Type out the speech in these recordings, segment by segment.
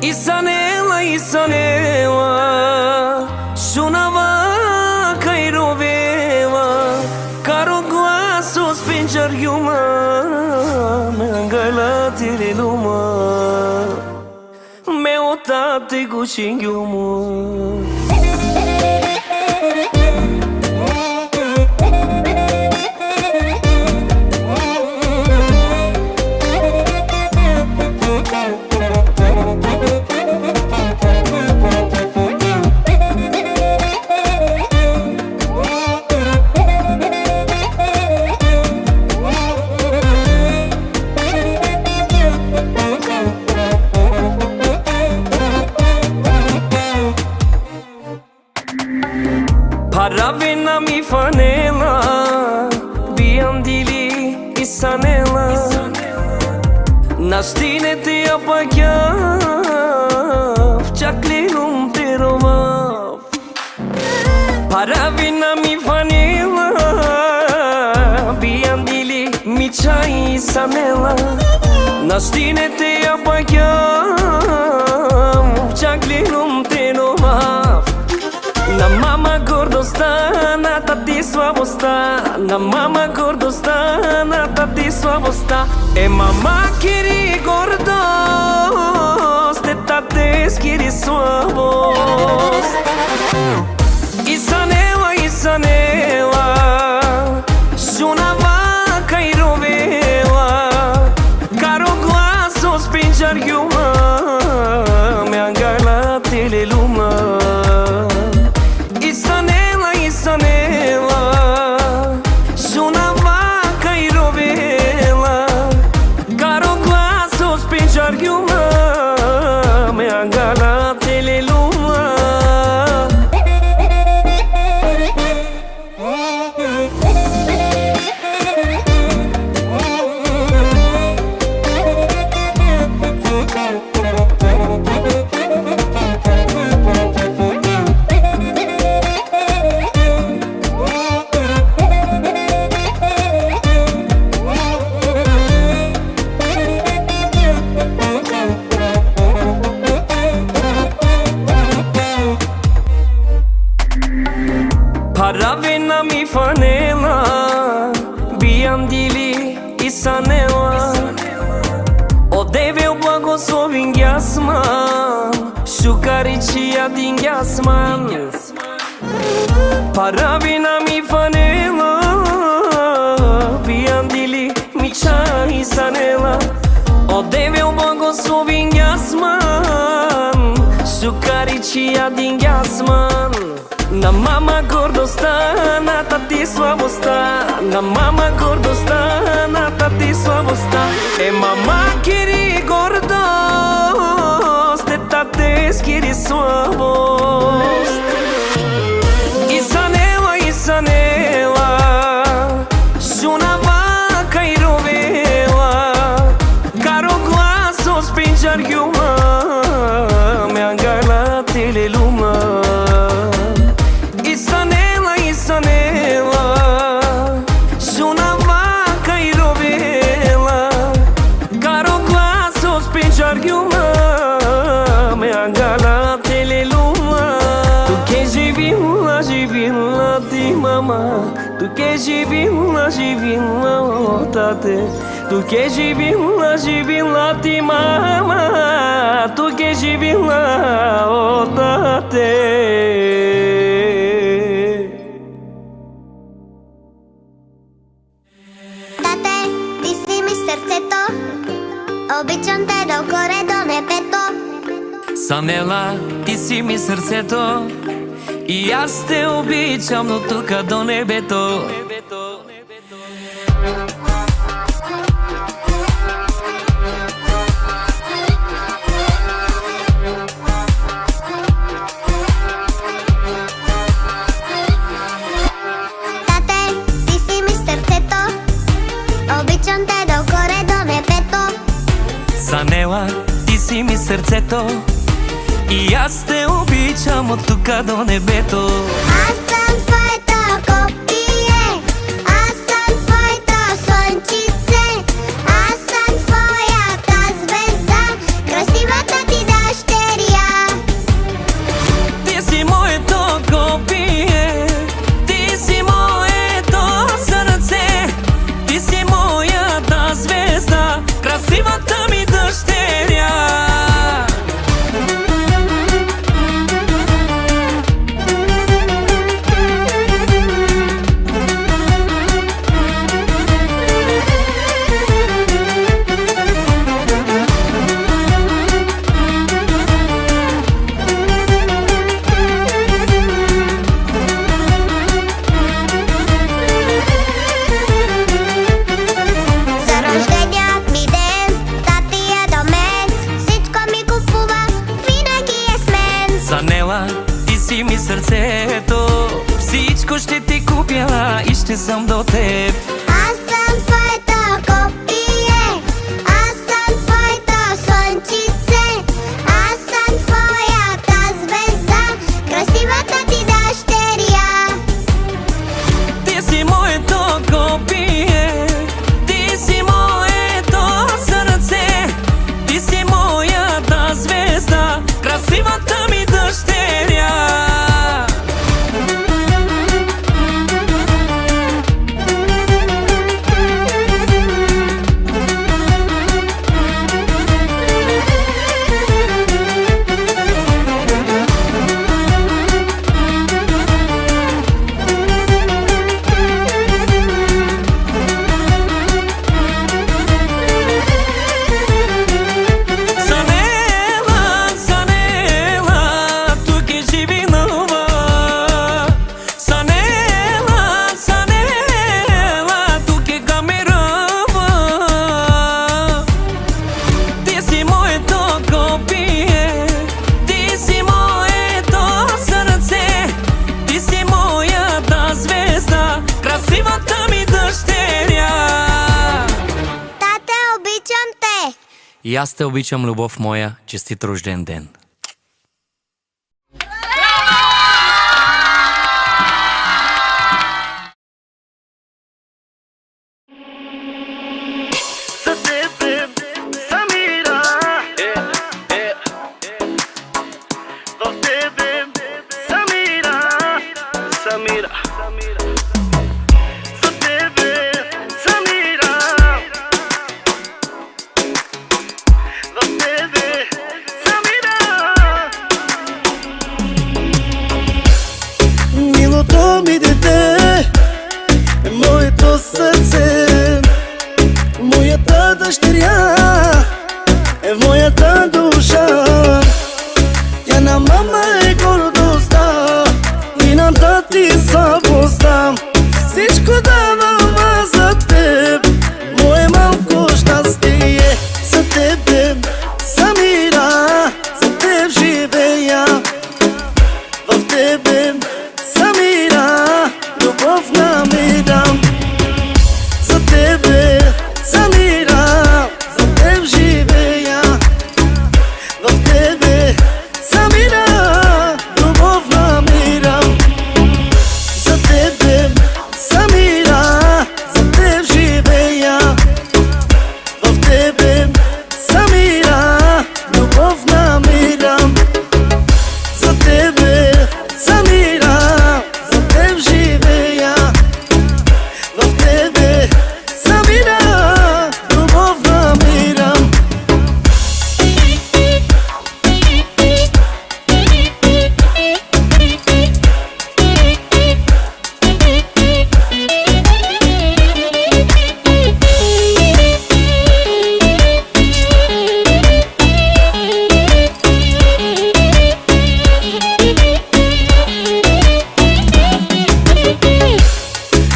Isanela, Isanela, suonava che roveva, caro guasso spinger yuma, mangala tiri luma, me otate gushing yumu. Paravena mi fanela, biandili isanela, nastine te apagyav, chaklinum te romav. Paravena mi fanela, biandili mi chai isanela, nastine te apagyav, chaklinum te romav. Na mama гордостта, на тати слабостта, на мама гордостта, на тати слабостта. Мама кири гордост, тате скири слабост. Isanela, Isanela, suonava che roveva, caro glasso spinger yuma, me angala tele luma. Isanela, Isanela, suonava che roveva, caro glasso spinger yuma, me angala tele luma. Paravena mi fanela, biandili Isanela, odeve o blagoslovin jasman, šukaričija din jasman. Paravena mi fanela, biandili mi čaj Isanela, odeve o blagoslovin jasman, šukaričija din jasman. Na mama гордостта, на тати слабостта, на мама гордостта, на тати слабостта. Мама кири гордост, тате скири слабост. Isanela, Isanela, suonava che roveva, caro glasso spinger yuma, me angala tele luma. Isanela, Isanela, suonava che roveva, caro glasso spinger yuma, me angala tele luma. Tu che živi la ti mama, tu che živi la tate, tu che živi la ti mama, tu che živi la tate. Обичам те докоре до небето. Санела, ти си ми сърцето, и аз те обичам, но тука до небето. Тате, ти си ми сърцето, обичам те докоре до небето. Санела, ти си ми сърцето, и аз те обичам от тука до небето. Аз съм твоето копие, аз съм твоето слънчице, аз съм твоята звезда, красивата ти дъщеря. ще съм до теб. Аз съм твоето копие, аз съм твоето слънчице, аз съм твоята звезда, красивата ти дъщеря. Ти си моето копие, ти си моето сърце, ти си моята звезда, красивата ми дъщеря. И аз те обичам, любов моя, честит рожден ден. За тебе, Самира, в тебе, Самира, Самира. За тебе, Самира, в тебе, Самира. Милото ми дете, моето сърце, моята дъщеря е в моята душа. Тя на мама е гордостта и на тати слабостта. Всичко давам аз за теб, мое малко щастие. За тебе, Самира, за теб живея. В тебе, Самира, любов намирам. За тебе, Самира, за теб живея. В тебе, Самира, любов намирам. За тебе, Самира, за теб живея. В тебе, Самира, любов намирам. За тебе, Самира, за теб живея. В тебе, Самира, любов намирам.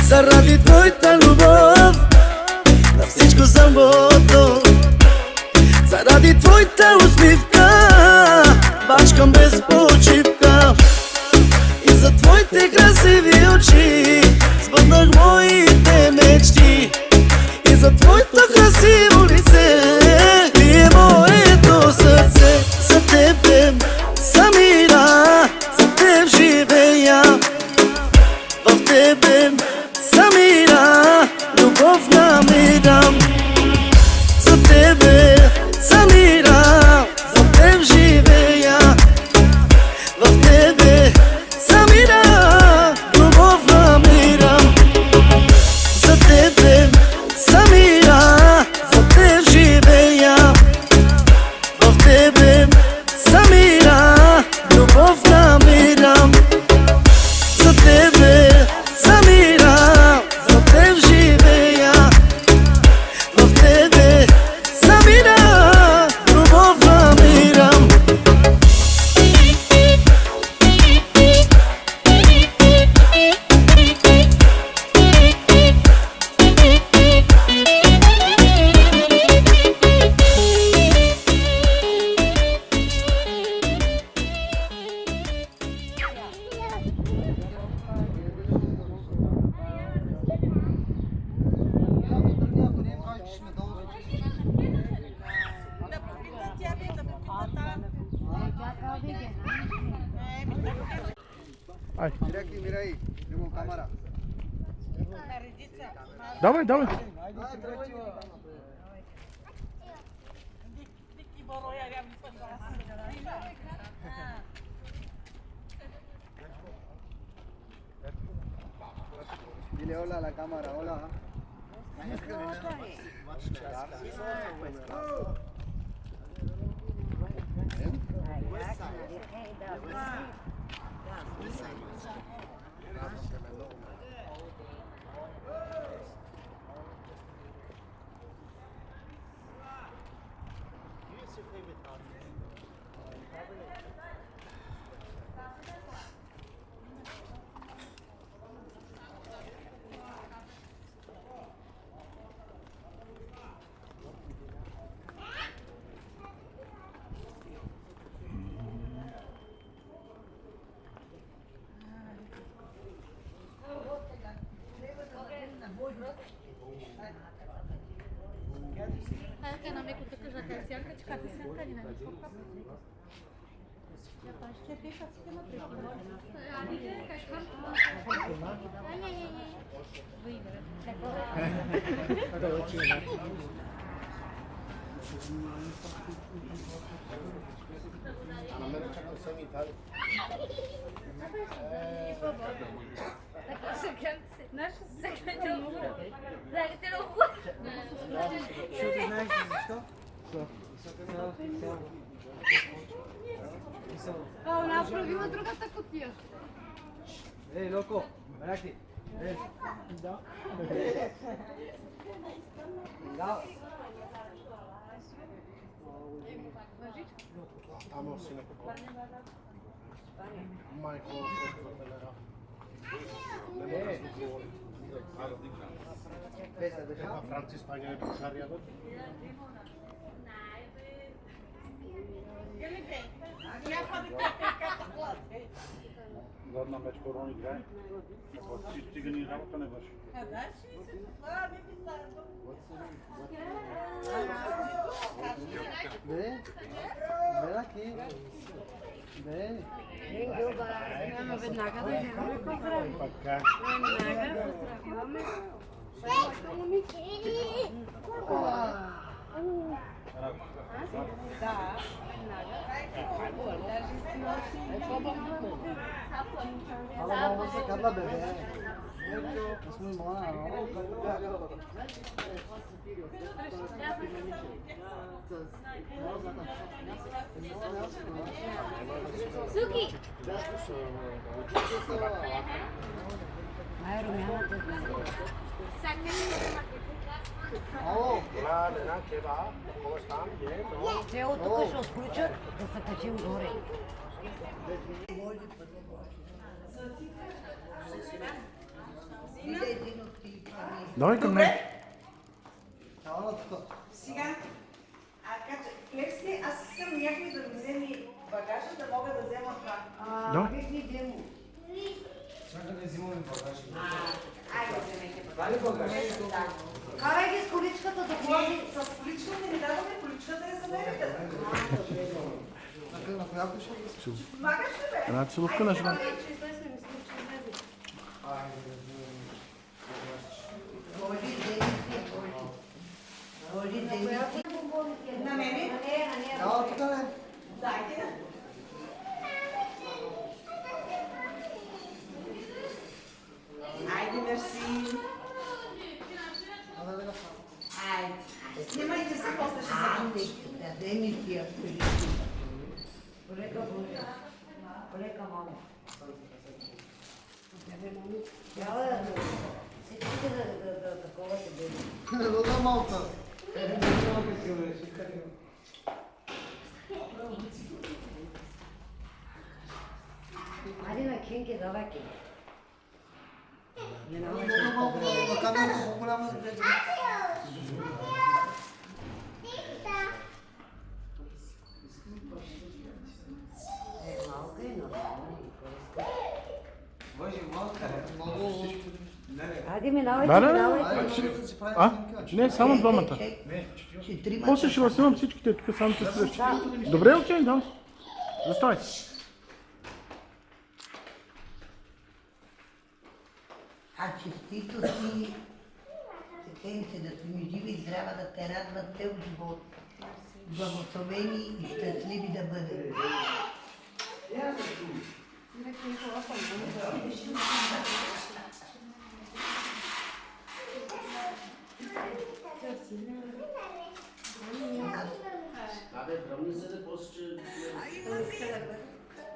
Заради твоята любов на всичко съм готов. Заради твоята усмивка бачкам без почивка. И за твоите красиви очи сбъднах моите мечти. И за твоето красиво лице бие моето сърце. За тебе, Самира, за теб живея. В тебе, Самира, любов намирам. За тебе, Самира, за теб живея. В тебе, Самира, любов намирам. За тебе, Самира, за теб живея. Айде. Директно мирай, нямам камера. Давай, давай. Dile hola a la cámara, hola. Направила другата кутия. Ей, локо, браки. Ей. Да. Да. Amo si Michael Francis Spagna e Bucciaria Ладно, меч корони играе. Ти ни работа не върши. Бе, браки. Бе. Няма веднага да вземаме поздрави. Така. Веднага поздравяваме. Да, Ала мама се кадла бебе. Ismi Mona. Суки! Ало. Hola, nena, ¿qué va? ¿Cómo están? Bien, ¿no? Те от тук ще отключат да се качим горе. Давай към мен. Сега, Лекси, аз искам някой да ми вземе багажа, да мога да взема това. Да. Виж демо. Айде, вземете багажа. Карай ги с количката да ходи. С количката не даваме, количката е за мерите. На коя пише? Помагаш ли, бе? Една целувка на жена. Ходи, Денис, ходи, Денис. На мене? Ало, тук не. Дайте да. Айде, мерси. Айде. Снимайте се, после ще се случи. Дай ми тия колички. Полека, Боже. Полека, мамо. Трябва да всичките да такова се бъде. Рода малка. Айде на Кенке, давай Кенке. Не намай На камера по-голяма да гледа. малка и нормално. Много. Айде минавайте, Да, да, минавайте. А? Не, само двамата. Ще трима. После ще възснимам всичките, тук само ще срещу. Добре, окей, да. Заставай. А честитости, сетенце да сме живи и здрава, да те радват цел живот. Благословени и щастливи да бъдем.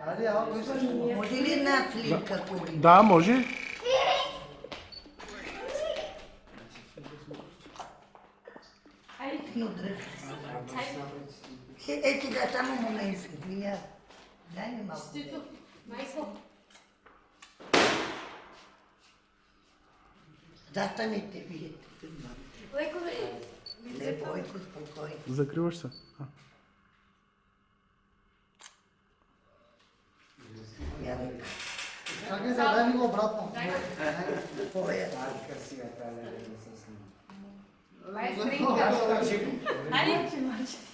Айде, ало, кой ще чува? Може ли една сливка, Коли? Да, може. Но дръж. Ето да, само момент, извиня. Дай ми малко. Застанете, видите. Леко, спокойно. Закриваш се. Явай. Чакай, дай ми го обратно. Поя.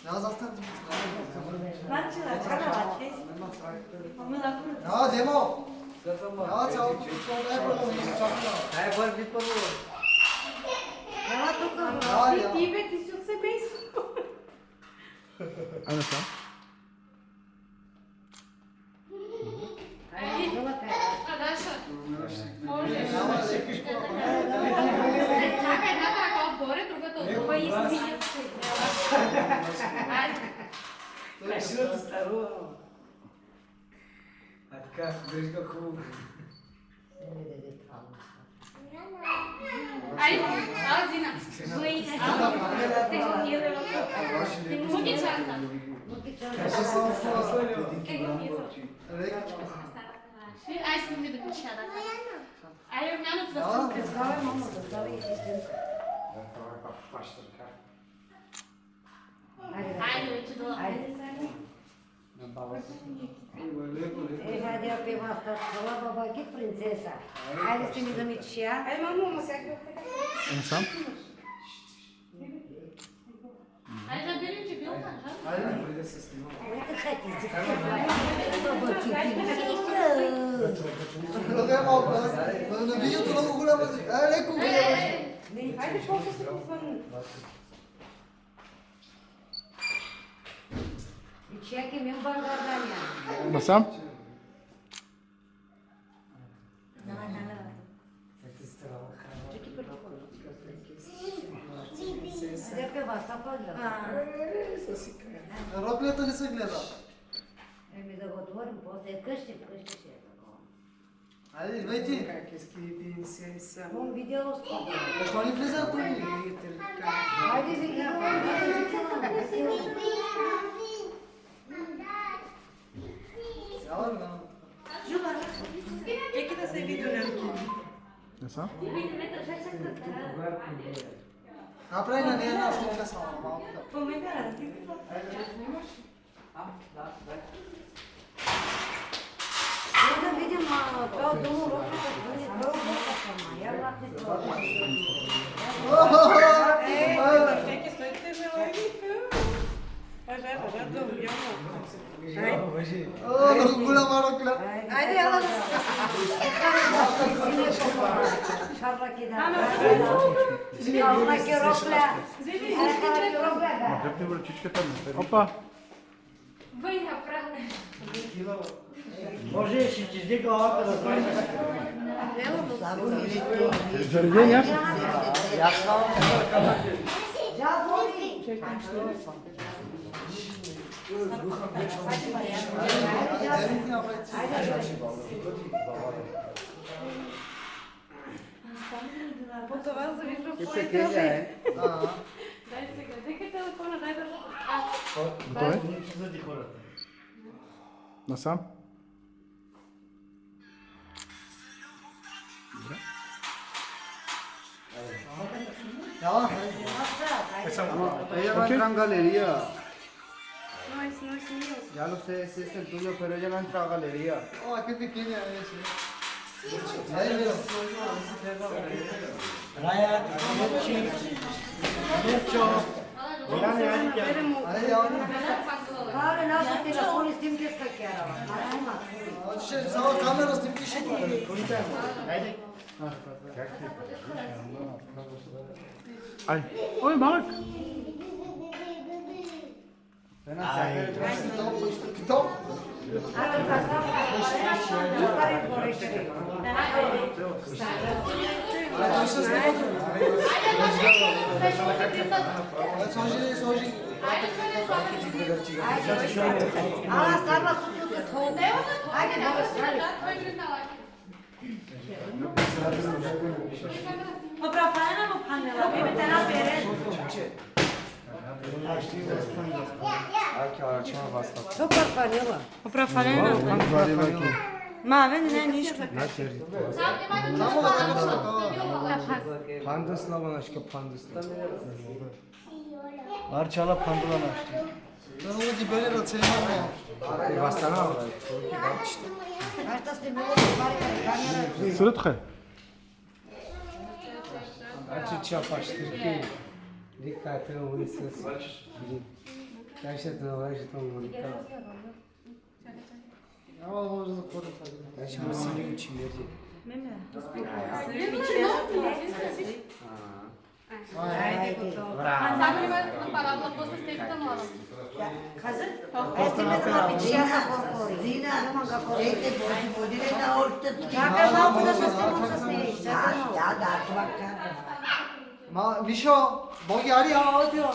Ja, zastavim. Marcela, čala, Ja, demo. Ja, čao. Daj prvo, čakaj. Daj prvo. Ела тук, ти бе, ти си от семейство. Айде сам. Даша, можеш. Чакай, едната ръка отгоре, другата отгоре и изминят се. Айде. Той силата старува. А така, дръжка хубаво. Айде, Зина. Муки чанта. Ай, съм ми да пиша, да. Айде, Огнянов, да се представя, мамо, да става и истинка. Айде, вече да. Айде, Хайде, я пива в школа, бабаки, принцеса. Хайде, ще ми замичиш я. Ай, мамо, ма сега Айде сам. Айде, да берем, че бил нажал. Айде, преди да се снима. Да е малко, на видеото много голяма. Ай, леко голяма. Айде, колко се позвънни. И чеки ми объргадания. Насам. Де пива, стъпа гледа. Роклята не се гледа. Еми да го отворим, после къщи ще е такова. Айде, идвайте. Как изкидите се само. Мом видяло стъпа. Защо не влиза тук? Хайде, видимо, Цяла ли, да? Еки да се види нямки. Насам. Направи на нея една снимка само малко. Помагара, да ти да видим това долу роката, бъде дълго, ама я лапи това. Еки, стойте ме, лайника. Ажа, долу, ямо. Много голяма рокля. Айде, ела да се. Шарбаки да. Кална ке рокля. Ма дръпни връчичката ми. Опа. Война, правда. Може ще ти издига лапа да знае. Зареди аз. По това завижда в Ще кежа е. Дай сега, нека телефона, дай да... Готове? Насам. Ja, ella va a entrar en galería. No es mío. Ya lo sé, ese es el tuyo, pero ella va a entrar a galería. Oh, qué pequeña es. Ahí mira. Raya, Nochi, Nocho, Айде, явно. Абе, нашите телефони снимки как ярава. Ще само камера снимки ще бъде. Ай, ой, малък. Китап. Сложи. Ала, става тут. Айде, Поправена му панела, бебете на бере. Супер панела. Поправена. Маме, не, нищо. Pandasına bana aşkı pandasına. Arçala pandulan açtı. Ben onu ki böyle rahatsızım ama. Bastana var. Аща сте много добари камера. Сръдха. Açı çapaştırki. Dikkatli olursunuz. Gerçekten uğraştım bunu. Ama može da podam sad. Ben şimdi seni için vereceğim. Само има парабола, после степите мора. Hazır? Estimede de bir şey yapar. Zina, şeyde bodile de orta. Çakar malkı da sastem olsa ne? Ya da atmak Ma, Misho, bogi ari ya audio.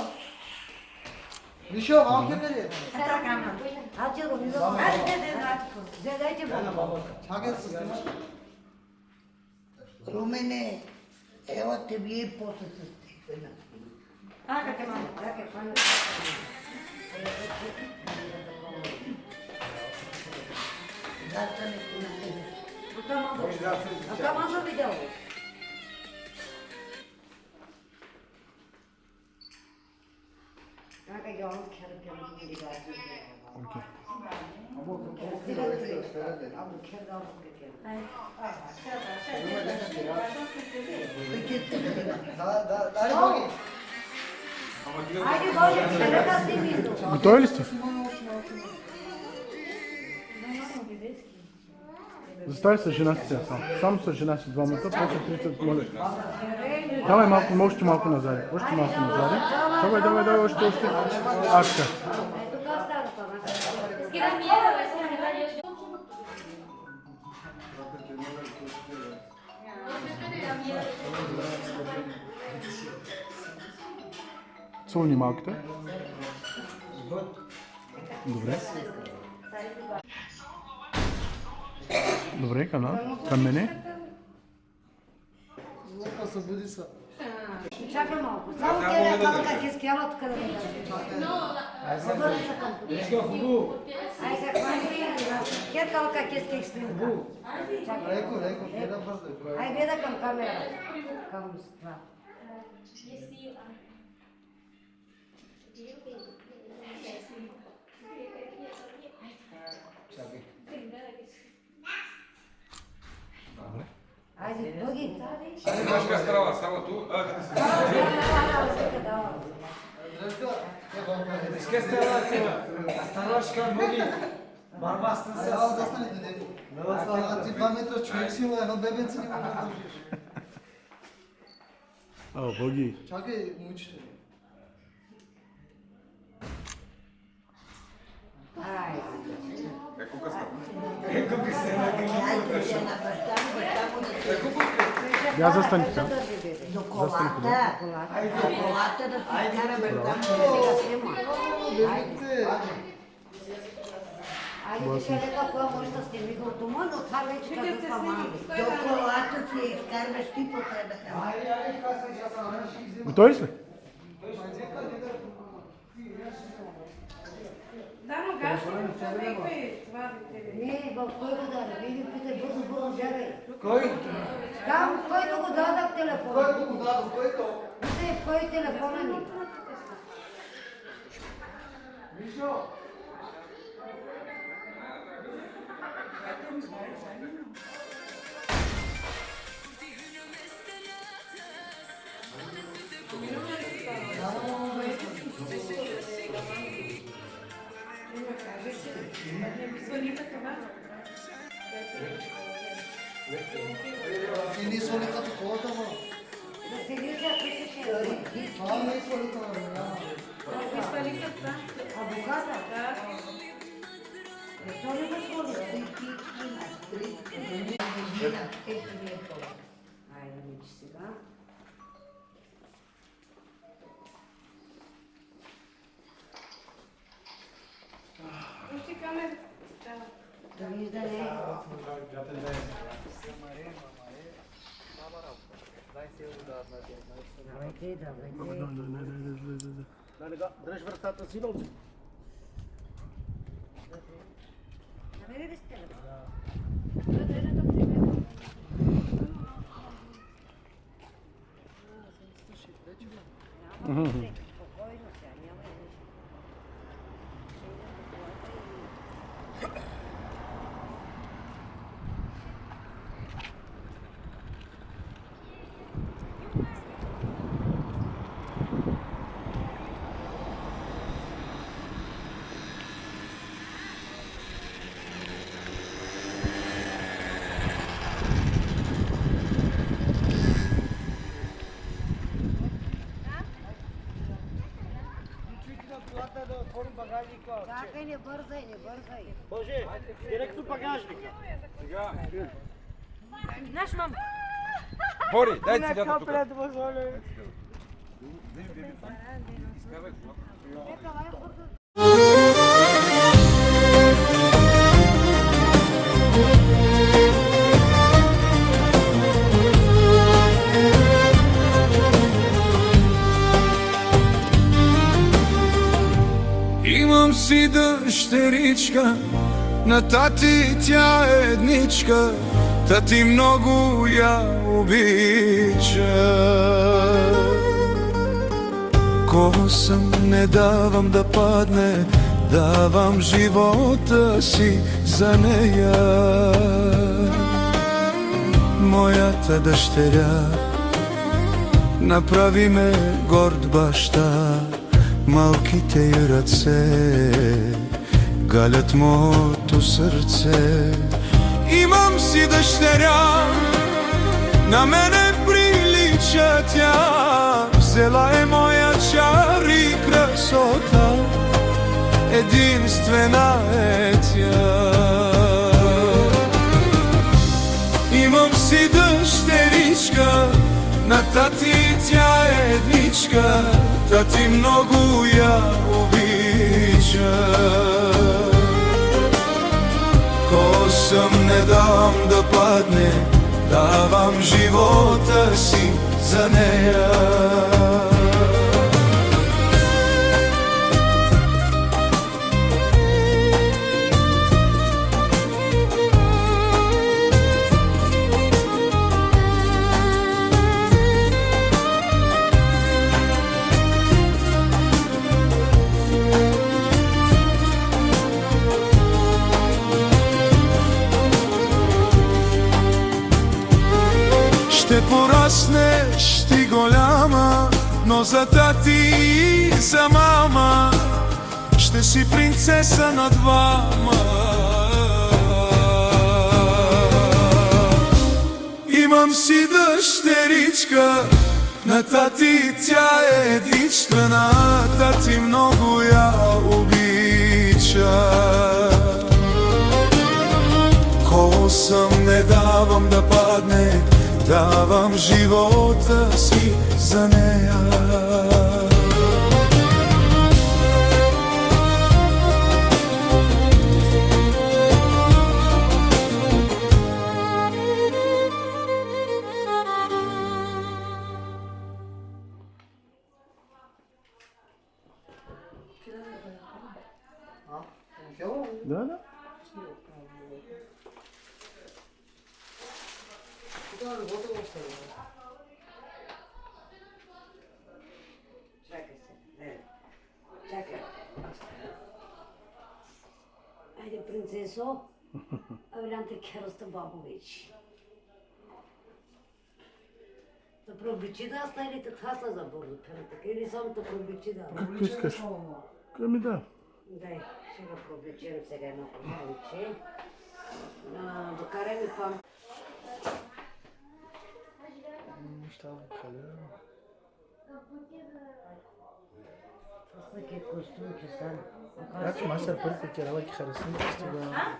Misho, ma ke beri. Açıl onu. Hadi de rahat kıl. Zedayce bol. Çake sistem. Rumene, evo te bije posle sistema. Aga te malo, čakaj, pani. Zašto ne kuna tebe? A tamo što vidjelo? Čakaj, ja on kjer vidi gledati. Okej. Abu kjer da ono kjer. Dali bogi. Ajde, Bože, sve da si vidio. Готові ли сте? Застави се жена си сега сам. Само с жена си двамата, после 30 моля. Давай малко, още малко назад. Още малко назад. Давай, още. Акта. Целуни малките. Добре, към мене. Лопа се буди са. Čakaj malko, samo kjer je kao kak je skjela, kada ne da se Obърни се към тук. Ай се хвани, кjer kao kak je skjек снимка. Леко, гледа бързо. Ай гледа към камера. Към това. Айде, други. Става ту. Старашка боги. Барбастın Ай, ала застанете, деди. Ти 2 метра човек сила, едно бебенце не може да държиш. О, боги. Чакай, мучите. Ай. Я застани така. До колата да си караме там, сега снима. Бебенце. Айде, ще лека коя може да сними до дома, но това вече като това мали. До колата си изкарваш ти по тебе. Готови ли сте? Да, но гашо, това Не, в кой го даде? Види, питай бързо, жарай. Кой? Там, който го дадах телефона. Кой го дадо? Кой то? Питай, в кой телефона ни? Мишо. Ти не соли като колата, ма. Да се лиза, пише. Това не е соли това, няма. А бухата? Защо не го сложи? Айде, мичи сега. Да виждане. Давайте, давайте. Дръж вратата си, носи. Намери ли сте? Спокойно сега, няма нищо. Чакай, не бързай, не бързай. Боже, директно багажника. Знаеш, мам? Бори, дай цигата тук. Имам си дъщеричка, на тати тя е едничка, тати много я обича. Косъм не давам да падне, давам живота си за нея. Моята дъщеря направи ме горд баща, малките й ръце галят моето сърце. Имам си дъщеря, на мене прилича тя, взела е моя чар и красота, единствена е тя. Имам си дъщеричка, на тати тя е едничка, тати много я обича. Косъм не дам да падне, давам живота си за нея. Ще пораснеш ти голяма, но за тати и за мама ще си принцеса на двама. Имам си дъщеричка, на тати тя е единствена, тати много я обича. Косъм не давам да падне, давам живота си за нея. Да. Чакай се, не. Чакай. Айде, принцесо. Авелянте Кероста Бабович. Да пробичи да стане хаса за бордо перата. Или само да пробичи да. Какво искаш? Ами да. Дай, ще го пробичим сега едно повече. Докарай ми пам. Това е костюм, че сам. Значи мастер първите ти работи харесни, че да...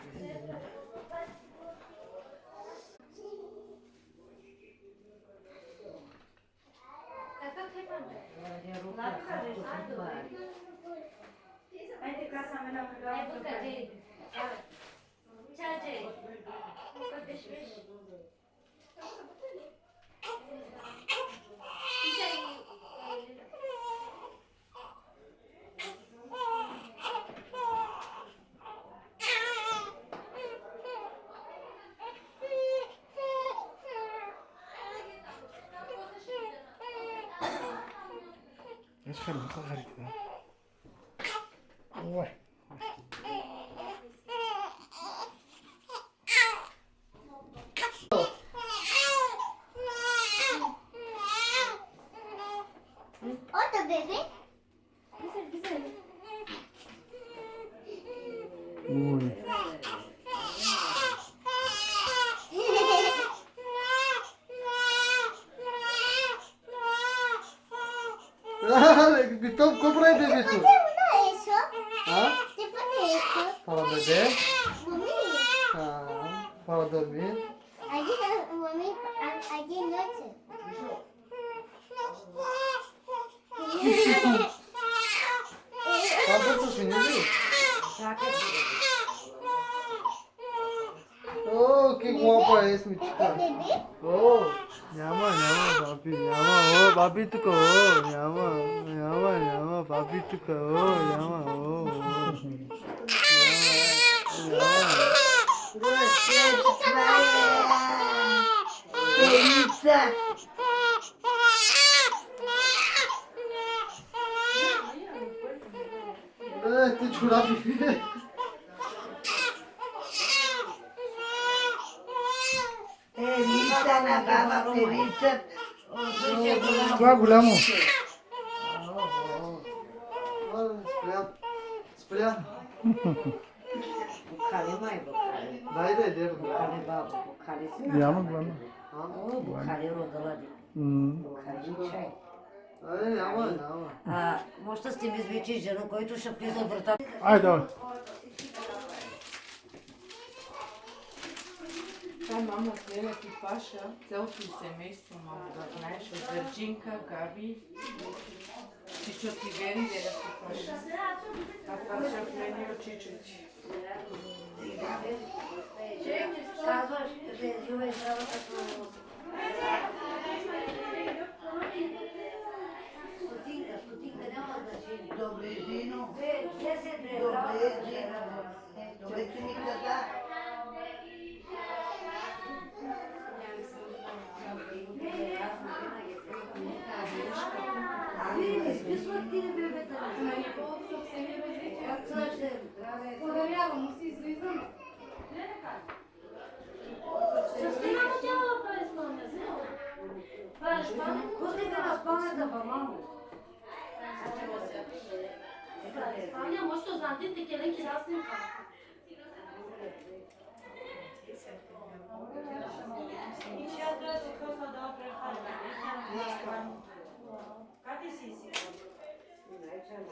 ايش خلي خلي كذا واحد Otro bebé. Güzel. Uy. Então compra aí, bebê, tu. Isso. Hã? Tipo isso. Fala, bebê. Mami. Ah, fala, dormir. Aqui, mami. Aqui noite. Fala pra seus filhos. Oh, que guapo é esse, Mitica? Bebê? Oh, llama, papi, llama, oh, papi, tu co, llama, papi, tu co, llama, tu chura, bebê. क्या गुलामो Спря. Бухали май, бухали. Дай да идем. Бухали баба, бухали си. Няма главно. О, бухали родила. Бухали чай. Ай, няма. Може да сте ми извече жена, който ще влиза в врата. Айде, давай. Taj mama Svela ti paša, celото семейство мама да знаеш, от Вирджинка, Габи, Чичо ти вери да ти паша. А паша в мене очичо ти. Казваш, да живееш работа като... Стотинка няма значение. Добре, Дино. 10 евро. Добре, че ми каза. Проверявам, си излизам. Ще снимам тяло да изпълня, взема. Това е спане? Пусти да разпълнете, мамо. Спanja, може да знаете, те келенки да снимка.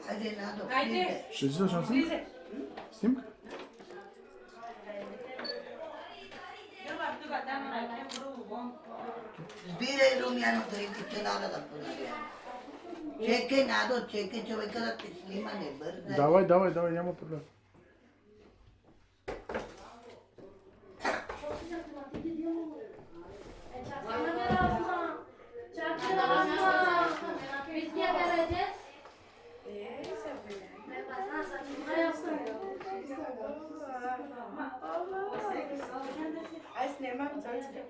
Хайде, Надо, Хайде. Ще взимаш на снимка? Снимка? Сбирай румяното и ти надо да понарява. Чекай, Надо, чекай, човека да те снима, не бързай. Давай, няма проблем. Чакай да разма. Визния да редес. Aj snemam čočke.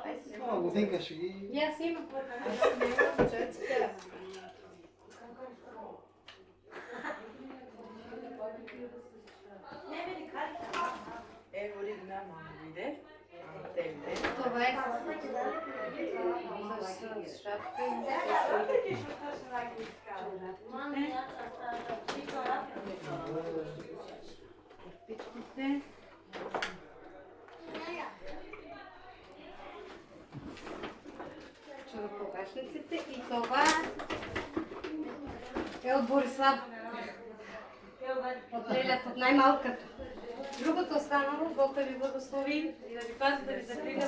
Aj snemam. Годинка ще ги... Я снимам. Aj snemam čočke. Evo ridna mama vide. Temde. Това е с шапка. Пичките. Черепокашниците и това е от Борислав. От Лелята, от най-малката. Другото останало, Бог да ви благослови и да ви пази, да ви закриля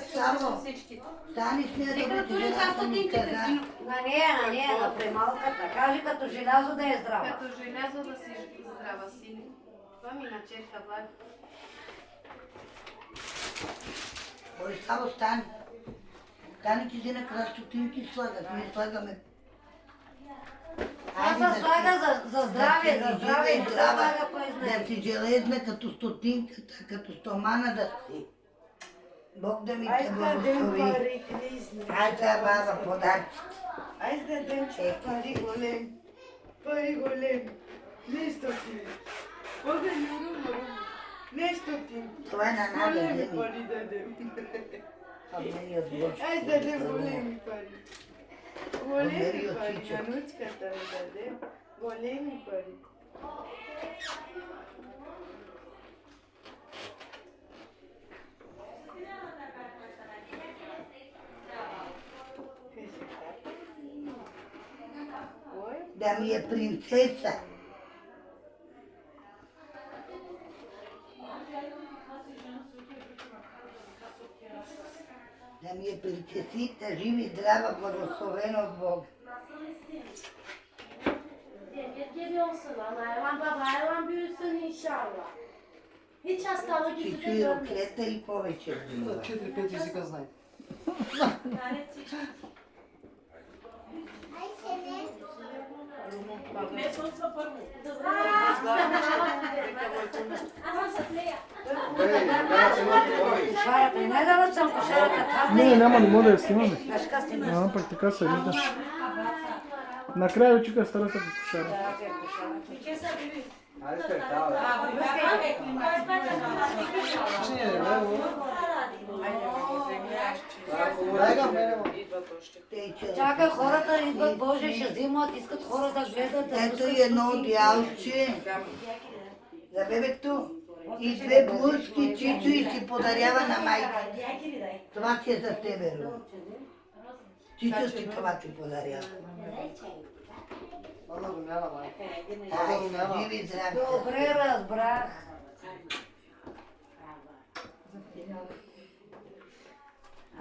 всички. Стани с нея Нека да да турим ти са жената ми стотинките каза. си. На нея, на премалката. Кажи като желязо да е здрава. Като желязо да си здрава, сине. Това ми начерка влага. Бориславо, стани. Стани ти взена крастотинки слагат. Ние слагаме. Това се слага за здраве, за здраве и не се слага Да поизнай. си железна като стотинката, като стомана да си. Бог да ми те благослови. Ай, сега баба, подаръци. Ай да дадем пари голем. Пари голем. Не стотин. Бога любимо. Не стотин. Това е на нас да Големи вземи. пари дадем. А мени от Божко. Ай да дадем големи пари. Големи Бери от пари. Чичо. Нанучката ми дадем. Големи пари. Да ми е принцеса. Да ми е принцесита, жива и здрава, благословена от Бога. Geliyor sana. Aylan büyüsün inşallah. Hiç hastalık Ти yüzüne чуи görmesin. оклета и повече. 4-5 езика знае. Кошарата и най-далеч съм кошарата. Там Не, няма, не мога да я снимаме. Кашка снимаш. Ама пък така се вижда. Накрая очика стара се кошара. Дай га мене, ма. Чакай, хората идват, Боже, ще взимат, искат хора да гледат. да Ето пускат и едно стотинки. одеялче за бебето и две блузки, Чичо и си подарява на майка. Това ти е за тебе, Ру. Чичо ти това ти подарява. Мама го няма, май. Ай, живи здрави. Добре, разбрах.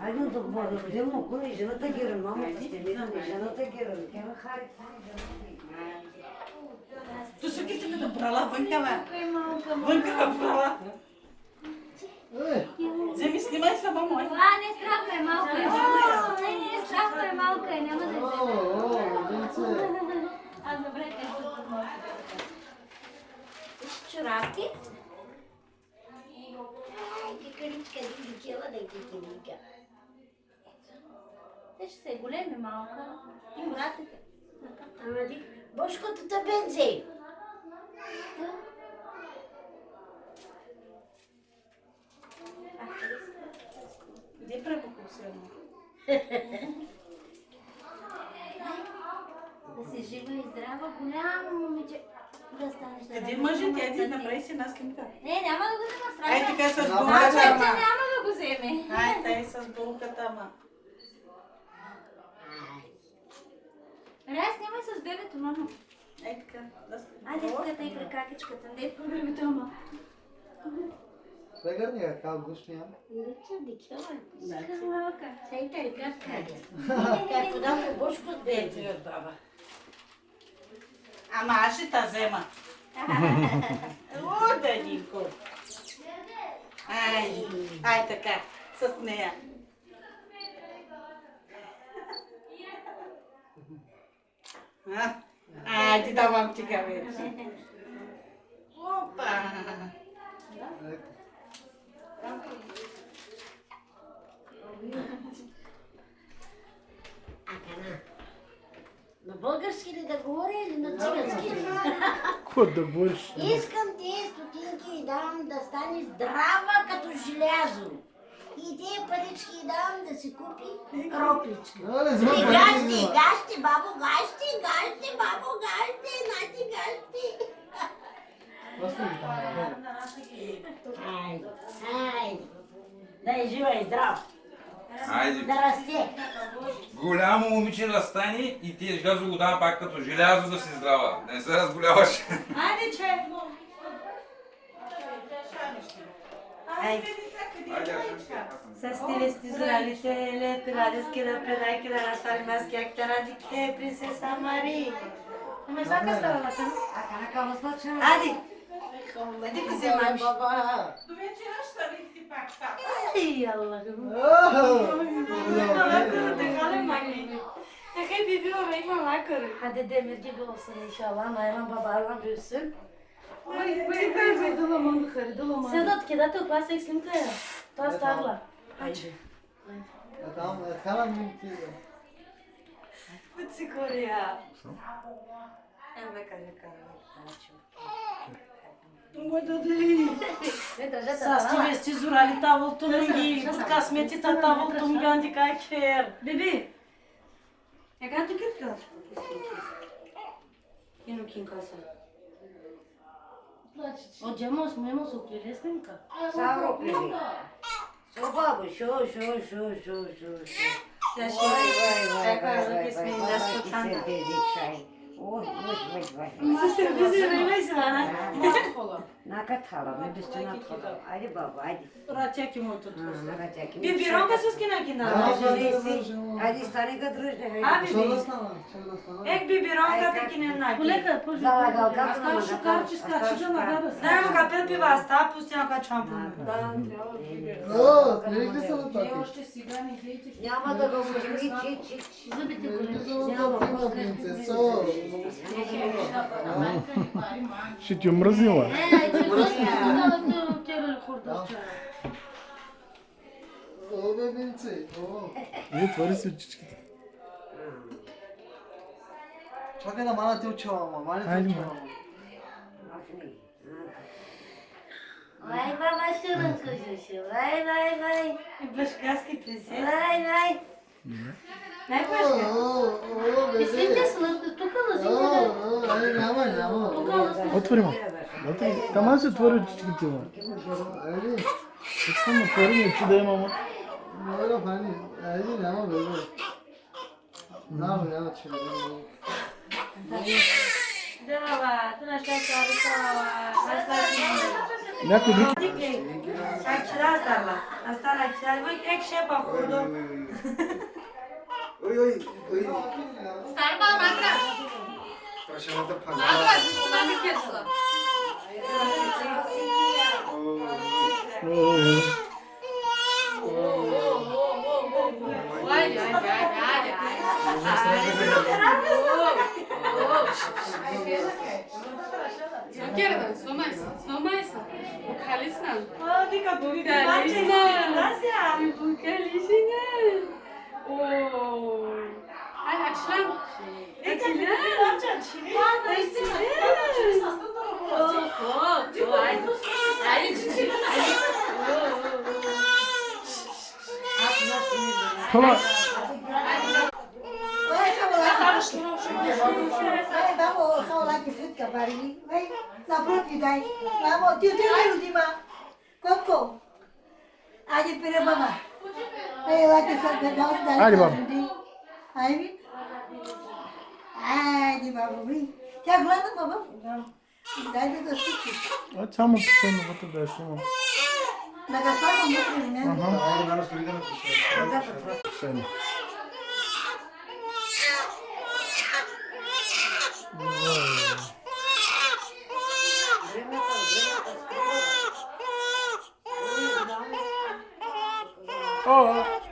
Айде да бъдем около и жената гирам, мамата сте видали, жената гирам. Кема хари, Tu se que você não pra lá, vem cá. Vem cá pra lá. Вземи, снимай се, мамо. Не е страх ме малко. Не е страх ме малко. Няма да вземе. А добре, те са чорапки. Кикаричка, дикела да кикаричка. Те ще са големи малко. И вратите. Ама ди, Бошкото табенце. Иди пребуко се. Да си жива и здрава, голямо момиче. Да станеш да Къде мъжът? Тя направи си една снимка. Не, няма да го взема страшно. Ай така с Няма булката, да ама. Няма да го вземе. Ай, тай с булката, ама. Рая, снимай с бебето, мама. Ай така, да се. Айде, тук и при какичката. Не е проблемите, ама. Прегърни я, как гушния. Лича, дикела. Малка. Сейта и как каже. Както дам по Бошко от бебе. от баба. Ама аз ще та взема. О, Данинко. Ай така, с нея. Ти давам ти вече. Опа! Акана. На български ли да говоря или на цигански ли? Какво да бориш? Искам тези стотинки и давам да стане здрава като желязо. И тия парички давам да си купи рокличка. Взема И пари. гащи, бабо, гащи, бабо, гащи, нати гащи. Хайде, хайде. Дай жива и здрав. Айде. Да расте. Голямо момиче да стане и ти желязо го дам пак като желязо да си здрава. Не се разболяваш. Hadi çay. Să stileți zuralitele, pirades, chida, pedai, chida, rasali, maski, actara, de que, princesa Maria. Mas vai casar lá, tá? A cara calma, só tchau. Hadi. Hadi kızım varmış. Ay Allah'ım. Hadi demir gibi olsun inşallah. Naylan babayla büyüsün. Sedat keda topla seksim kaya. Tas tarla. Hadi. Tamam, kalan bir Puțin Corea. Emme care. Састи вести зурали тавол тумги, касмети та тавол тумганди кайкер. Bebi. Я гад tu kit kal. Inu kin kasa. O cemos memos okulesi mi ka? Sağ ol kızım. Şu babu, şu. Sen Vay vay şey, vay kakar vay ismini vay. das Nasıl tutan. sevdik çay. Oy. Sen bizi öyleysin ana. Nakat hala, ne üstüne atkalım. Hadi baba, hadi. Raçaki mu tut. Nakat çekim. Bir biron kasız kina kina. Hadi stane kadroşta. Abi ek bir biron kapı kina na. Kuleka, poži. Dala galga. Şu karşı skaçıdan agarız. Dajmo ga pet piva, sta pustimo ga čampu. Nerede sana takıyor? Няма да го учим, чич. Zıbiti kuleka. Prima princesa. Ще ти омръзнила. O bebinci. Вие твари си очичките. Чакай да мана ти учавам, мана Хайде, ти учавам. Vay baba şurun kuşuşu. Vay. Башкаски принцес. Vay. Ne başka? Bizim sınıfta tukalı zincirler. Няма. Отвори ма. Отвори. Тама се отвори очичките ма. Искам отвори ми очи да има ма. Много фани. Айде, няма бебе. Няма че. Дела, tu n-aș stai să arăți asta. Някой друг. Акчила стала. Остала акчила. Voi ek șepa hudo. Ой. Starba nagrad. Страшната пага. Nagrad, niște mami kersa. Gerdan, slomaysa. Bu kalisnan. Adică bu Bu kalisnan. Oo. Ay açlan. Тола. Vamos lá que fica para mim. Vai na própria daí. Vamos, tio última. Coco. Aí pera baba. Aí lá que só nós daí. Hadi baba. Aí. Hadi baba. Já glada baba. Daí do suco. Aç ama sen de batır dersin ama. Na gasada muito, né? Айде, мана стои Sen. Oh.